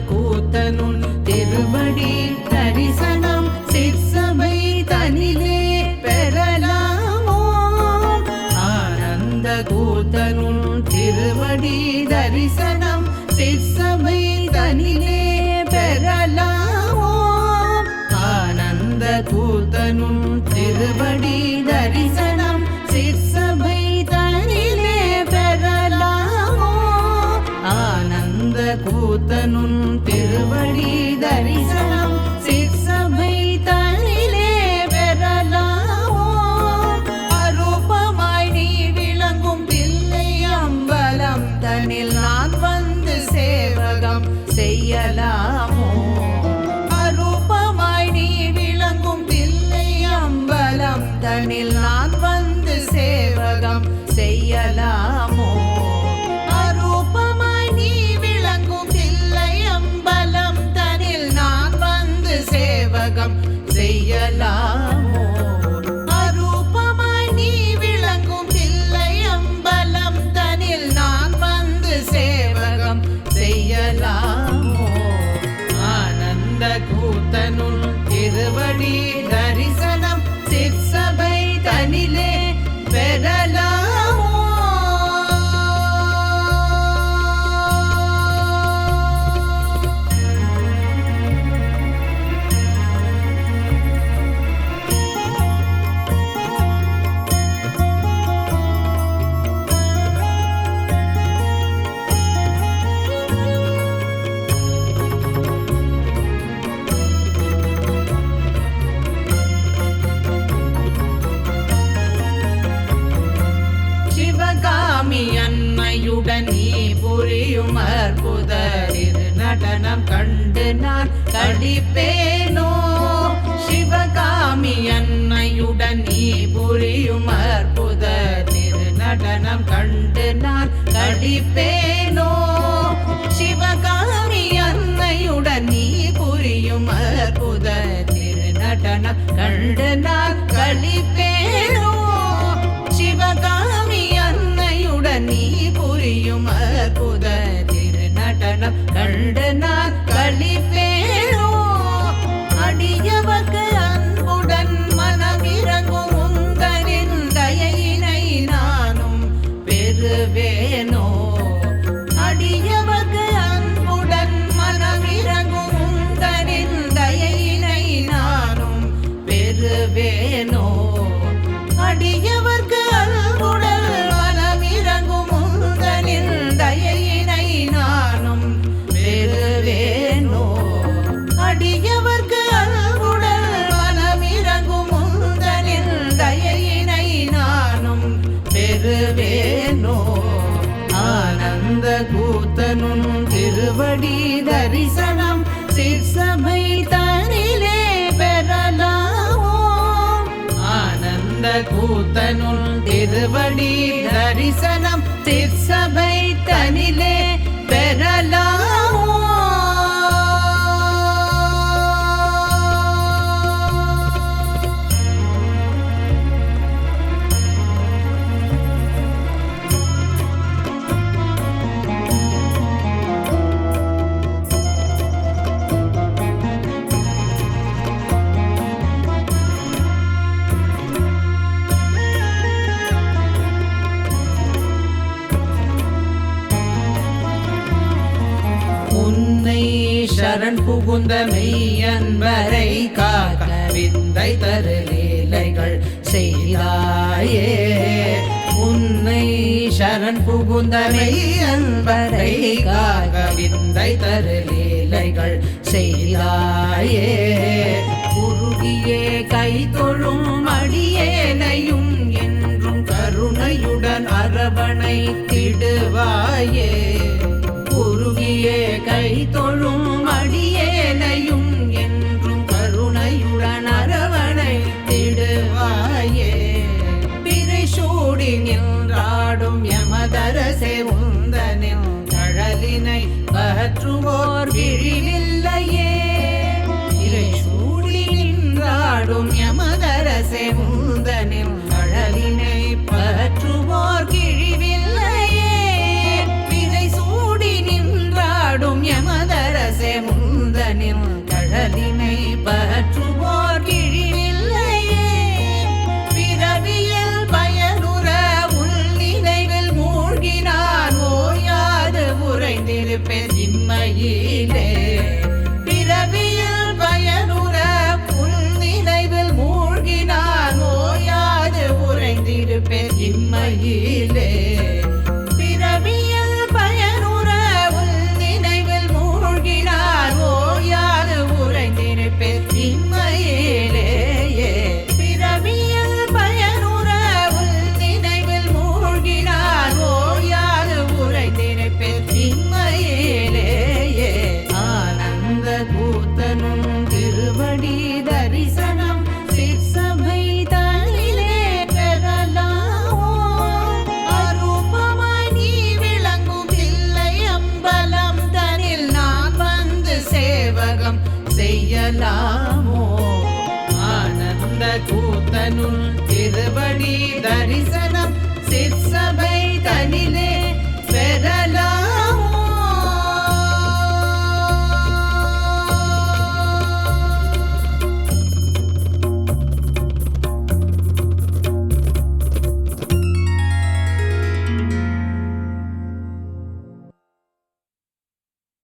கூத்தனுன் திருவடி தரிசனம் சிற்சபை தனிலே பெறலாமோ ஆனந்த கூத்தனுன் திருவடி தரிசனம் சிற்சபை தனிலே பெறலாமோ ஆனந்த கூத்தனுன் திருவடி தரிசனம் சிற்சபை தனிலே பெறலாமோ ஆனந்த கூத்தனுன் திருவடி தரிசனம் சிற்சபை தனிலே பெறலாமோ அரூபமாய் நீ விளங்கும் தில்லை அம்பலம் தனில் நான் வந்து சேவகம் செய்யலாமோ அரூபமாய் நீ விளங்கும் தில்லை அம்பலம் தனில் நான் வந்து சேவகம் செய்யலாமோ அரூபமாய் நீ விளங்கும் தில்லை அம்பலம் தனில் நான் வந்து சேவகம் செய்யலாமோ அரூபமாய் நீ விளங்கும் தில்லை அம்பலம் தனில் நான் வந்து சேவகம் செய்யலாமோ ஆனந்த கூத்தனுன் திருவடி தரிசனம் சிற்சபை தனிலே பெறலாமோ சிவகாமி அன்னையுடன் நீ புரியும் அற்புத நடனம் கண்டு நான் கடிப்பேனோ சிவகாமி அன்னையுடன் நீ புரியும் அற்புத நடனம் கண்டு நான் கடிப்பேனோ சிவகாமி அன்னையுடன் நீ புரியும் அற்புத நடனம் கண்டு நான் கடிப்பேனோ சிவகாமி அன்னையுடன் நீ புரியும் அற்புத திருநடனம் கண்டு நான் களிப்பேனோ அடியவர்க்கு அன்புடன் மனமிறங்கும் உந்தனின் தயையினை நானும் பெறுவேனோ அடியவர்க்கு அன்புடன் மனமிறங்கும் உந்தனின் தயையினை நானும் பெறுவேனோ அடியவர்க்கு அன்புடன் மனமிறங்கும் உந்தனின் தயையினை நானும் பெறுவேனோ அடியவர்க்கு அன்புடன் மனமிறங்கும் உந்தனின் தயையினை நானும் பெறுவேனோ ஆனந்த கூத்தனுன் திருவடி தரிசனம் சிற்சபை தனிலே பெறலாமோ ஆனந்த கூத்தனுன் திருவடி தரிசனம் சிற்சபை தனிலே பெறலாமோ உன்னை சரண் புகுந்த மெய்யன்பரை காக்க விந்தை தரு லீலைகள் செய்தாயே உன்னை சரண் புகுந்த மெய்யன்பரை காக்க விந்தை தரு லீலைகள் செய்தாயே குறுகியே கை தொழும் அடியேனையும் என்றும் கருணையுடன் அரவணை திடுவாயே குறுகியே கை தொழும் அடியேனையும் என்றும் கருணையுடன் அரவணை திடுவாயே பிறை சூடி நின்றாடும் யமதரசே உந்தனின் கழலினை பற்றுவோர் விழிவில்லையே பிறை சூடி நின்றாடும் யமதரசே உந்தனின் கழலினை பற்றுவோர் கிழிவில்லையே பிறை சூடி நின்றாடும் யமதரசே வாழ்ந்திருப்பேன் இம்மையிலே பிறவியில் பயனுற உன் நினைவில் மூழ்கினான் ஓயாது உறைந்திருப்பேன் இம்மையிலே பிறவியில் பயனுற உன் நினைவில் மூழ்கினான் ஓயாது உறைந்திருப்பேன் இம்மையிலே பிறவியில் பயனுற உன் நினைவில் மூழ்கினான் ஓயாது உறைந்திருப்பேன் இம்மையிலே ஆனந்த கூத்தனும் திருவடி தரிசனம் சிற்சபை தனிலே பெறலாமோ அரூபமாய் நீ விளங்கும் தில்லை அம்பலம் தனில் நான் வந்து சேவகம் செய்யலாமோ ஆனந்த கூத்தனுள் திருவடி தரிசனம் சிற்சபை தனிலே